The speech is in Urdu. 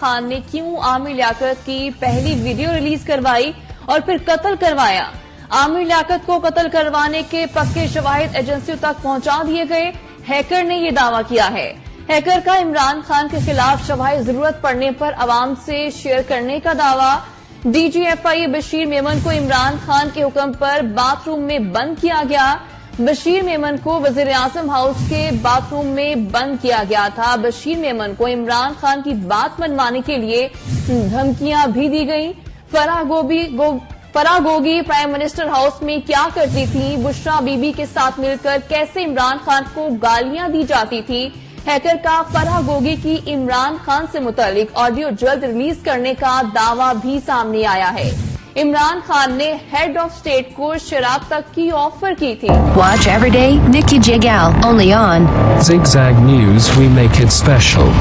خان نے کیوں عامر لیاقت کی پہلی ویڈیو ریلیز کروائی اور پھر قتل کروایا؟ عامر لیاقت کو قتل کروانے کے پکے شواہد ایجنسیوں تک پہنچا دیے گئے۔ ہیکر نے یہ دعویٰ کیا ہے۔ ہیکر کا عمران خان کے خلاف شواہد ضرورت پڑنے پر عوام سے شیئر کرنے کا دعویٰ۔ ڈی جی ایف آئی بشیر میمن کو عمران خان کے حکم پر باتھ روم میں بند کیا گیا۔ بشیر میمن کو وزیر اعظم ہاؤس کے باتھ روم میں بند کیا گیا تھا۔ بشیر میمن کو عمران خان کی بات منوانے کے لیے دھمکیاں بھی دی گئیں۔ فرح گوگی پرائم منسٹر ہاؤس میں کیا کرتی تھی؟ بشرا بی بی کے ساتھ مل کر کیسے عمران خان کو گالیاں دی جاتی تھی؟ ہیکر کا فرح گوگی کی عمران خان سے متعلق آڈیو جلد ریلیز کرنے کا دعویٰ بھی سامنے آیا ہے۔ عمران خان نے ہیڈ آف اسٹیٹ کو شراب تک کی آفر کی تھی۔ Watch every day Nikki Jigal only on Zigzag News. We make it special.